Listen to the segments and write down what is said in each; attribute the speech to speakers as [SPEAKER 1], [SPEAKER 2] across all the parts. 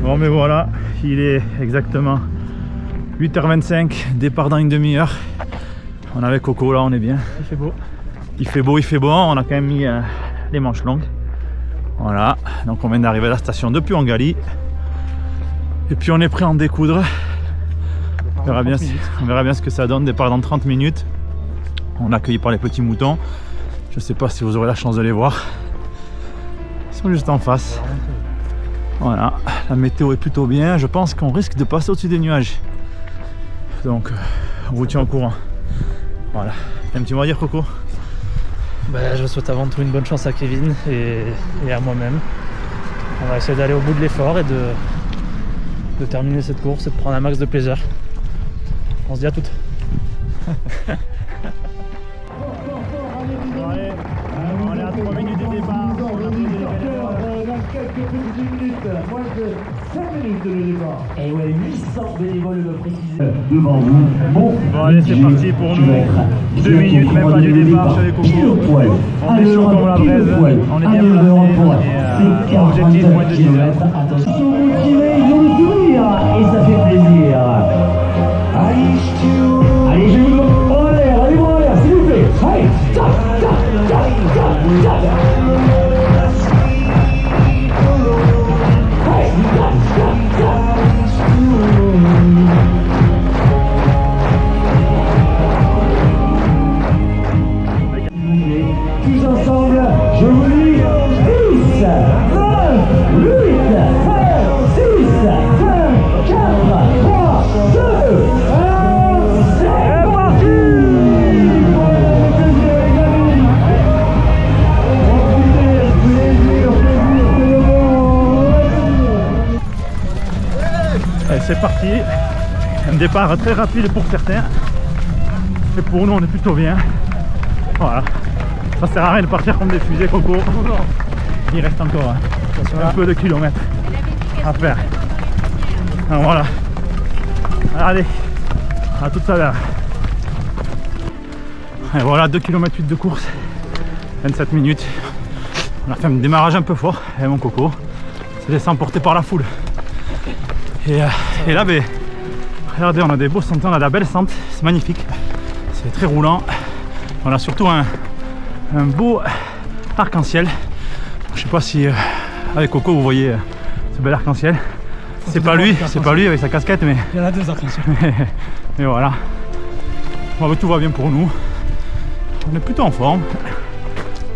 [SPEAKER 1] Bon mais voilà, il est exactement 8h25, départ dans une demi-heure. On est avec Coco là, on est bien.
[SPEAKER 2] Il fait beau.
[SPEAKER 1] Il fait beau, il fait bon, on a quand même mis les manches longues. Voilà, donc on vient d'arriver à la station de Puangali. Et puis on est prêt à en découdre. On verra bien ce que ça donne, départ dans 30 minutes. On est accueilli par les petits moutons. Je ne sais pas si vous aurez la chance de les voir. Ils sont juste en face. Voilà, la météo est plutôt bien. Je pense qu'on risque de passer au-dessus des nuages. Donc, on vous tient au courant. Voilà. T'as un petit mot à dire, Coco?
[SPEAKER 2] Je souhaite avant tout une bonne chance à Kevin et à moi-même. On va essayer d'aller au bout de l'effort et de terminer cette course et de prendre un max de plaisir. On se dit à toutes.
[SPEAKER 1] On est à 3 minutes de départ.
[SPEAKER 3] Quelques petites minutes, moins de 5 minutes de départ. Et ouais, 800 bénévoles le préciser. Devant vous, bon
[SPEAKER 1] allez, c'est parti pour nous. 2 minutes, même pas du départ, je suis avec Coco. On est chaud comme la braise, on est bien placé. Objectif, moins de 10 heures.
[SPEAKER 3] Attention, vous tirez, ils ont le sourire et ça fait plaisir. Allez, je vous demande en l'air, allez-moi en l'air, s'il vous plaît. Allez, tac, tac, tac, tac, tac. Tous ensemble, je vous dis 10, 9, 8, 5, 6, 5, 4, 3, 2, 1, c'est parti!
[SPEAKER 1] Allez, c'est parti. Un départ très rapide pour certains. Et pour nous, on est plutôt bien. Voilà. Ça sert à rien de partir comme des fusées, Coco. Il reste encore un peu de kilomètres à faire. Alors voilà. Allez, à tout à l'heure. Et voilà, 2 km 8 de course. 27 minutes. On a fait un démarrage un peu fort. Et mon Coco s'est laissé emporter par la foule. Et là, regardez, on a des beaux sentiers, on a de la belle sente. C'est magnifique. C'est très roulant. On a surtout un beau arc-en-ciel. Je sais pas si avec Coco vous voyez ce bel arc-en-ciel. C'est pas lui avec sa casquette, mais
[SPEAKER 2] il y en a 2 arc-en-ciel.
[SPEAKER 1] mais voilà. Bon, tout va bien pour nous. On est plutôt en forme.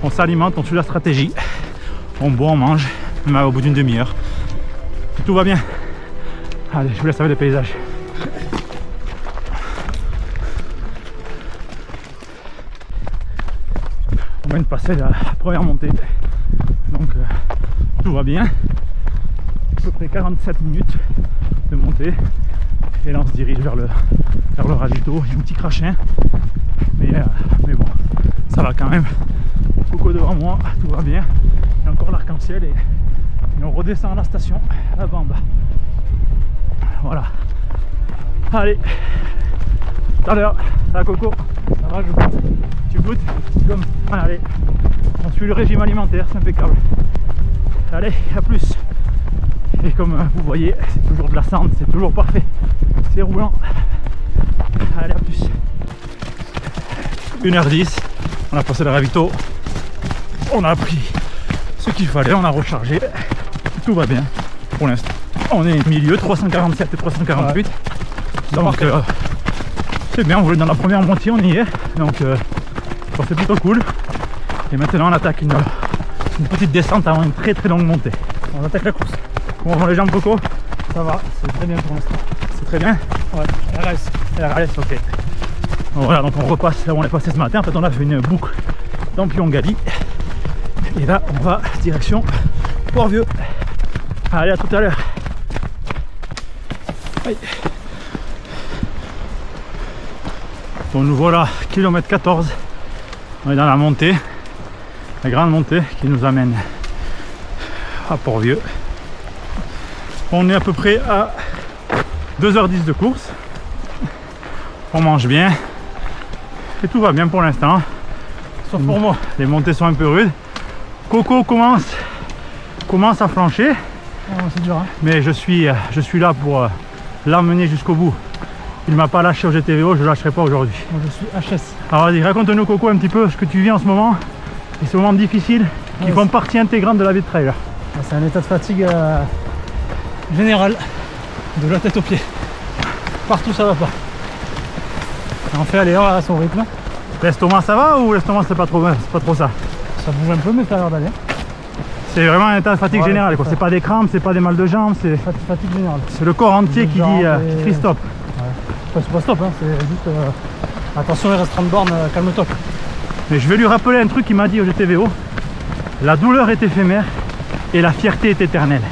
[SPEAKER 1] On s'alimente, on suit la stratégie. On boit, on mange, même au bout d'une demi-heure. Tout va bien. Allez, je vous laisse avec les paysages. On vient de passer la première montée, donc tout va bien. À peu près 47 minutes de montée, et là on se dirige vers le ravito. Il y a un petit crachin, mais bon, ça va quand même. Coco devant moi, tout va bien. Il y a encore l'arc-en-ciel et on redescend à la station là-bas en bas. Voilà. Allez, tout à l'heure. Ça va, Coco? Ça va, je goûte. Tu goûtes? Comme. Allez, on suit le régime alimentaire, c'est impeccable. Allez, à plus. Et comme vous voyez, c'est toujours de la sente, c'est toujours parfait. C'est roulant. Allez, à plus. 1h10, on a passé le ravito. On a pris ce qu'il fallait, on a rechargé. Tout va bien pour l'instant. On est milieu 347 et 348. Ouais. Donc c'est bien, on voulait dans la première moitié, on y est. Donc c'est plutôt cool. Et maintenant on attaque une petite descente avant une très très longue montée. On attaque la course. Comment vont les jambes, Coco?
[SPEAKER 2] Ça va, c'est très bien pour l'instant.
[SPEAKER 1] C'est très bien?
[SPEAKER 2] Ouais,
[SPEAKER 1] RS, ok. Voilà, donc on repasse là où on est passé ce matin. En fait on a fait une boucle dans Puangali. Et là on va direction Port-Vieux. Allez, à tout à l'heure. Donc nous voilà, kilomètre 14. On est dans la montée, la grande montée qui nous amène à Port-Vieux. On est à peu près à 2h10 de course. On mange bien et tout va bien pour l'instant. Sauf pour moi, les montées sont un peu rudes. Coco commence à flancher.
[SPEAKER 2] c'est dur, hein.
[SPEAKER 1] Mais je suis là pour l'emmener jusqu'au bout. Il m'a pas lâché au GTVO, je ne lâcherai pas aujourd'hui.
[SPEAKER 2] Moi je suis HS.
[SPEAKER 1] Alors vas-y, raconte-nous Coco un petit peu ce que tu vis en ce moment et ces moments difficiles qui font partie intégrante de la vie de trail.
[SPEAKER 2] C'est un état de fatigue général, de la tête aux pieds. Partout ça va pas. Et on fait aller à son rythme.
[SPEAKER 1] L'estomac ça va ou l'estomac c'est pas trop ça?
[SPEAKER 2] Ça bouge un peu mais ça a l'air d'aller.
[SPEAKER 1] C'est vraiment un état de fatigue générale,
[SPEAKER 2] c'est
[SPEAKER 1] c'est pas des crampes, c'est pas des mal de jambes, c'est
[SPEAKER 2] fatigue générale.
[SPEAKER 1] le corps entier qui dit stop.
[SPEAKER 2] Ouais. Enfin, c'est pas stop, hein, c'est juste attention il reste 30 bornes, calme-toi.
[SPEAKER 1] Mais je vais lui rappeler un truc qu'il m'a dit au GTVO. La douleur est éphémère et la fierté est éternelle.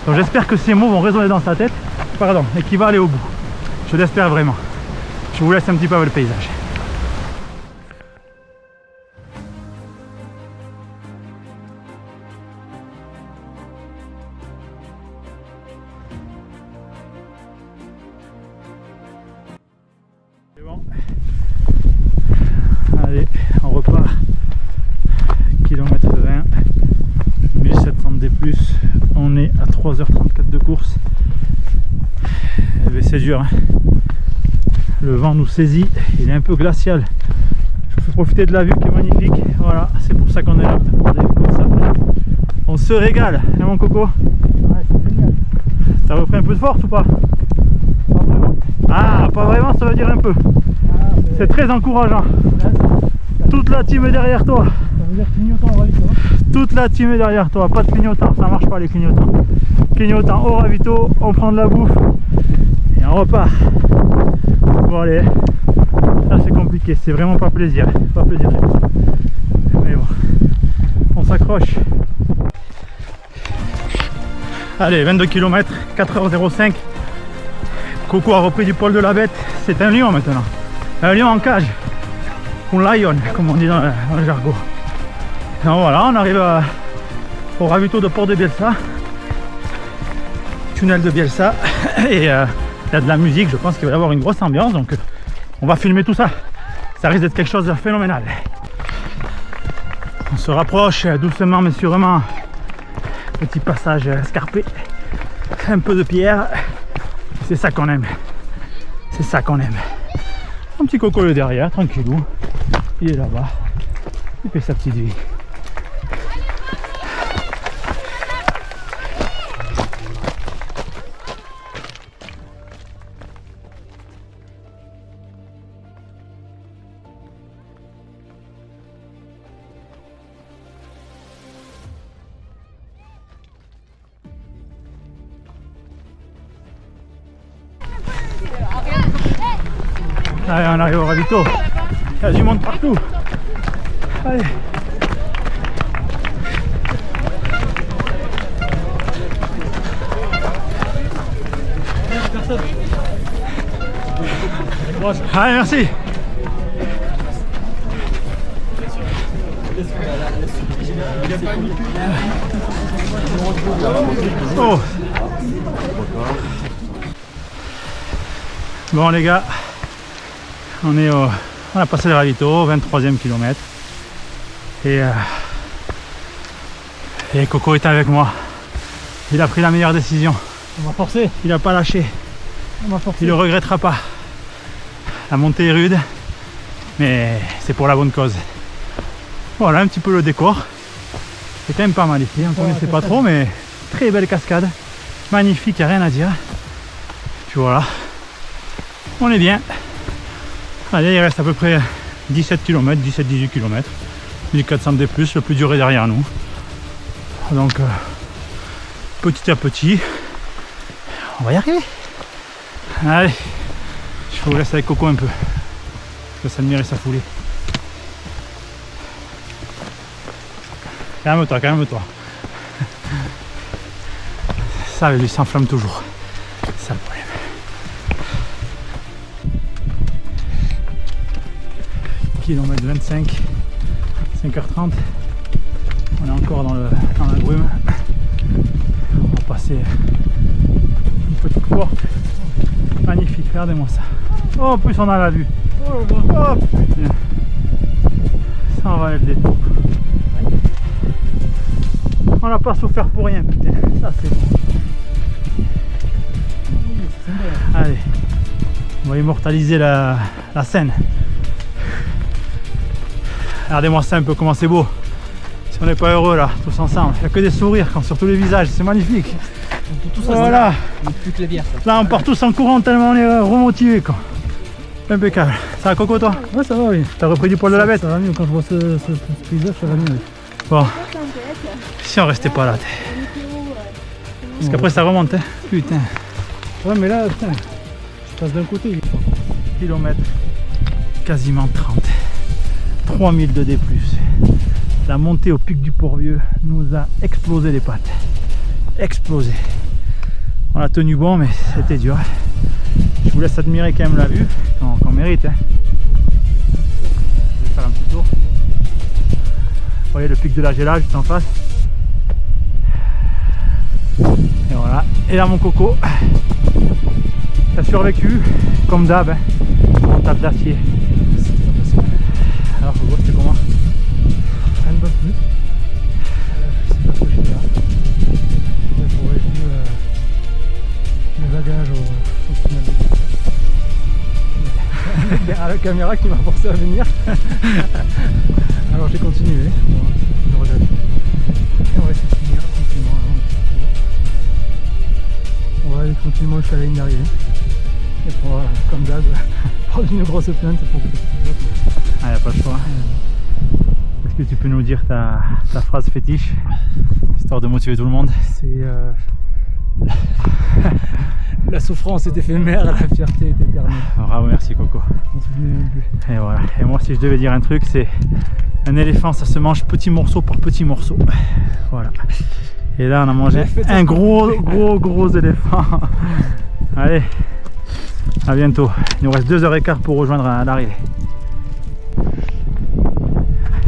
[SPEAKER 1] Donc j'espère que ces mots vont résonner dans sa tête, et qu'il va aller au bout. Je l'espère vraiment. Je vous laisse un petit peu avec le paysage. C'est bon. Allez, on repart. Kilomètre 20. 1700 D+, on est à 3h34 de course. C'est dur, hein. Le vent nous saisit, il est un peu glacial. Je vous fais profiter de la vue qui est magnifique. Voilà, c'est pour ça qu'on est là, pour des vues comme ça. On se régale, hein mon Coco?
[SPEAKER 2] Ouais, c'est génial.
[SPEAKER 1] T'as repris un peu de force ou pas?
[SPEAKER 2] Pas vraiment.
[SPEAKER 1] Ah, pas vraiment, ça veut dire un peu. C'est très encourageant. Toute la team est derrière toi.
[SPEAKER 2] Ça veut dire clignotant au ravito.
[SPEAKER 1] Toute la team est derrière toi, pas de clignotant, ça marche pas les clignotants. Clignotant au ravito, on prend de la bouffe et on repart. Bon allez, ça c'est compliqué, c'est vraiment pas plaisir, mais bon, on s'accroche. Allez, 22 km, 4h05. Coco a repris du poil de la bête, c'est un lion maintenant, un lion en cage, un lion comme on dit dans le jargon. Donc voilà, on arrive au ravito de Port de Bielsa, tunnel de Bielsa, et il y a de la musique, je pense qu'il va y avoir une grosse ambiance, donc on va filmer tout ça. Ça risque d'être quelque chose de phénoménal. On se rapproche doucement mais sûrement. Petit passage escarpé, un peu de pierre, c'est ça qu'on aime. C'est ça qu'on aime. Un petit Coco le derrière, tranquillou, il est là-bas, il fait sa petite vie. Allez, on arrive au ravito. Il y a du monde partout. Allez. Allez, merci. Oh. Bon les gars, on a passé le ravito, 23e kilomètre, et Coco est avec moi. Il a pris la meilleure décision.
[SPEAKER 2] On m'a forcé.
[SPEAKER 1] Il n'a pas lâché.
[SPEAKER 2] On m'a forcé.
[SPEAKER 1] Il ne le regrettera pas. La montée est rude, mais c'est pour la bonne cause. Voilà un petit peu le décor. C'est quand même pas mal ici. On ne connaissait pas trop, mais très belle cascade. Magnifique, il n'y a rien à dire. Puis voilà. On est bien. Allez, il reste à peu près 17 km, 17-18 km. 1400 D+, le plus dur est derrière nous. Donc, petit à petit, on va y arriver. Allez, je vous laisse avec Coco un peu. Je laisse admirer sa foulée. Calme-toi, calme-toi. Ça, lui s'enflamme toujours. C'est ça le problème. Kilomètre 25, 5h30. On est encore dans la brume. On va passer une petite porte. Magnifique, regardez-moi ça. Oh, en plus on a la vue. Oh putain. Ça on va être des tours. On n'a pas souffert pour rien, putain. Ça c'est bon. Allez, on va immortaliser la scène. Regardez-moi ça un peu, comment c'est beau. Si on n'est pas heureux là, tous ensemble, il n'y a que des sourires quand sur tous les visages, c'est magnifique. Voilà.
[SPEAKER 4] Plus que les bières.
[SPEAKER 1] Là on part tous en courant tellement on est remotivés quoi. Impeccable. Ça va Coco toi?
[SPEAKER 2] Ouais, ça va, oui.
[SPEAKER 1] T'as repris du poil de la bête?
[SPEAKER 2] Ça va mieux quand je vois ce paysage, ça va mieux.
[SPEAKER 1] Bon. Si on restait pas là. Parce qu'après ça remonte, hein. Putain.
[SPEAKER 2] Ouais, mais là, putain, je passe d'un côté.
[SPEAKER 1] Kilomètre. Quasiment 30. 3000 de D+. La montée au pic du Port-Vieux nous a explosé les pattes. Explosé. On a tenu bon, mais c'était dur. Je vous laisse admirer quand même la vue qu'on mérite. Hein. Je vais faire un petit tour. Vous voyez le pic de la Gela juste en face. Et voilà. Et là mon Coco. T'as survécu, comme d'hab, hein, en tape d'acier. Alors Coco, c'était comment?
[SPEAKER 2] Rien de plus. Je sais pas ce que j'ai là. J'aurais vu mes bagages au final.
[SPEAKER 1] Derrière la caméra qui m'a forcé à venir.
[SPEAKER 2] Alors j'ai continué. Je regrette. Et on va essayer de finir tranquillement. On va aller tranquillement jusqu'à la ligne d'arrivée. Et pour, comme d'hab, prendre une grosse plainte pour que
[SPEAKER 1] Ah, y a pas de choix. Est-ce que tu peux nous dire ta phrase fétiche, histoire de motiver tout le monde?
[SPEAKER 2] c'est la souffrance est éphémère, la fierté est éternelle.
[SPEAKER 1] Bravo, merci Coco.
[SPEAKER 2] Je m'en souviens même plus.
[SPEAKER 1] Et voilà. Et moi, si je devais dire un truc, c'est un éléphant, ça se mange petit morceau par petit morceau. Voilà. Et là, on a mangé un gros éléphant. Allez, à bientôt. Il nous reste 2h15 pour rejoindre l'arrivée.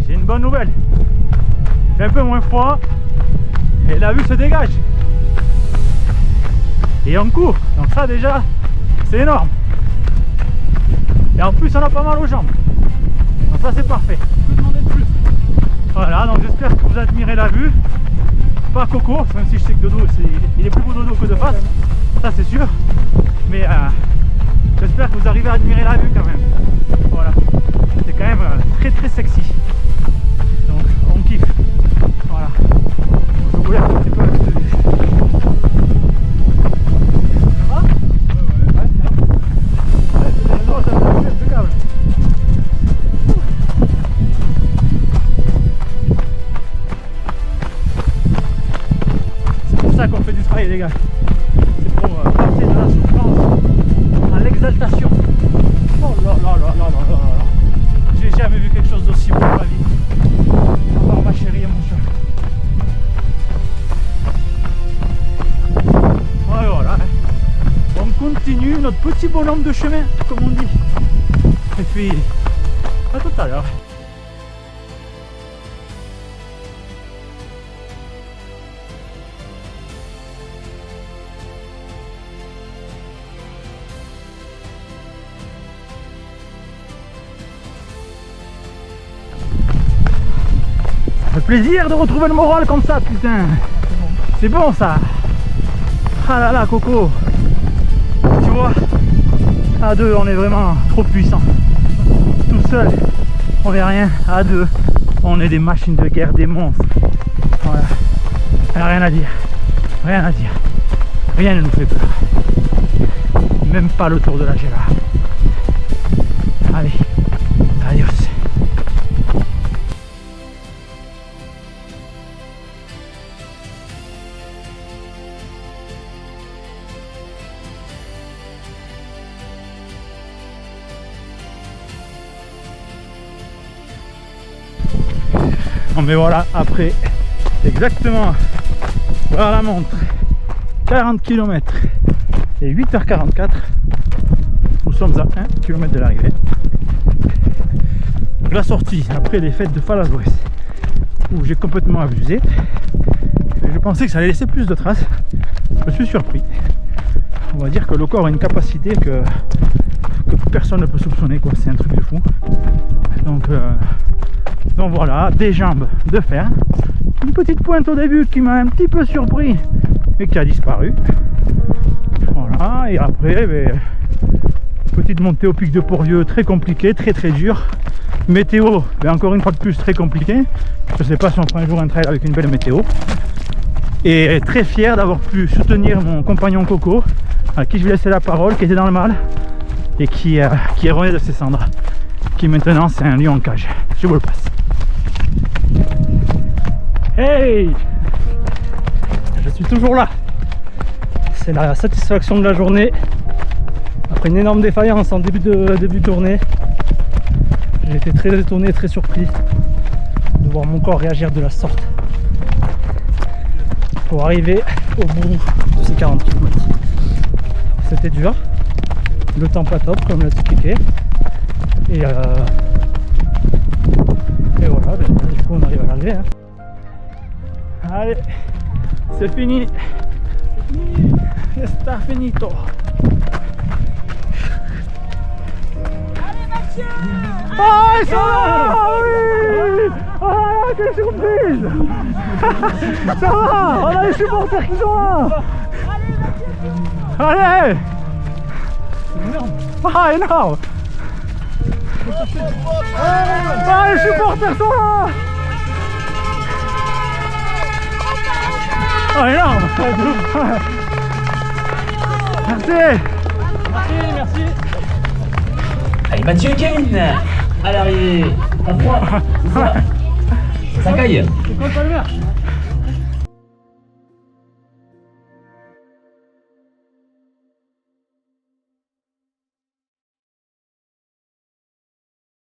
[SPEAKER 1] J'ai une bonne nouvelle. Il fait un peu moins froid et la vue se dégage. Et on court. Donc ça déjà, c'est énorme. Et en plus, on a pas mal aux jambes. Donc ça, c'est parfait. Je peux demander de plus. Voilà, donc j'espère que vous admirez la vue. Pas Coco, même si je sais que de dos, il est plus beau de dos que de face. Ça, c'est sûr. Mais j'espère que vous arrivez à admirer la vue quand même. Voilà. C'est quand même très sexy. Donc on kiffe. Voilà. Je vous laisse un petit peu avec cette vue. Ça va? Ouais. Ça va impeccable. C'est pour ça qu'on fait du trail les gars. C'est pour passer de la souffrance à l'exaltation. Oh là là là là là là là. J'ai jamais vu quelque chose d'aussi beau dans ma vie. À part ma chérie et mon chat. Ouais, voilà. On continue notre petit bonhomme de chemin, comme on dit. Et puis, à tout à l'heure. Ça fait plaisir de retrouver le moral comme ça, putain. C'est bon ça. Ah là là, Coco. Tu vois, à deux, on est vraiment trop puissant. Tout seul, on est rien. À deux, on est des machines de guerre, des monstres. Voilà. Rien à dire. Rien à dire. Rien ne nous fait peur. Même pas le tour de la Gela. Allez, adios. Non mais voilà, après exactement, voilà la montre, 40 km et 8h44, nous sommes à 1 km de l'arrivée. Donc la sortie après les fêtes de Fallas-Bresse où j'ai complètement abusé, je pensais que ça allait laisser plus de traces, je me suis surpris. On va dire que le corps a une capacité que personne ne peut soupçonner, quoi. C'est un truc de fou. Donc voilà, des jambes de fer, une petite pointe au début qui m'a un petit peu surpris mais qui a disparu. Voilà. Voilà, et après, petite montée au pic de Pourvieux, très compliqué, très dur. Météo, encore une fois de plus, très compliqué. Je sais pas si on prend un jour un trail avec une belle météo. Et très fier d'avoir pu soutenir mon compagnon Coco, à qui je vais laisser la parole, qui était dans le mal et qui est rené de ses cendres. Qui maintenant c'est un lion en cage. Je vous le passe. Hey! Je suis toujours là. C'est la satisfaction de la journée. Après une énorme défaillance en début de tournée, j'ai été très étonné, très surpris de voir mon corps réagir de la sorte pour arriver au bout de ces 40 km. C'était dur, le temps pas top comme l'a expliqué, et voilà, du coup on arrive à l'arrivée. Hein. Allez, c'est fini. Está finito. Ah, ça va! Oui! Ah, quelle surprise! Ça va! On a les supporters qui sont là! Allez! Ah, énorme! Ah, les supporters sont là! Ah, énorme! Merci!
[SPEAKER 2] Merci.
[SPEAKER 3] Allez, Mathieu et Kevin à l'arrivée. À 3. Ça caille.
[SPEAKER 2] C'est quoi le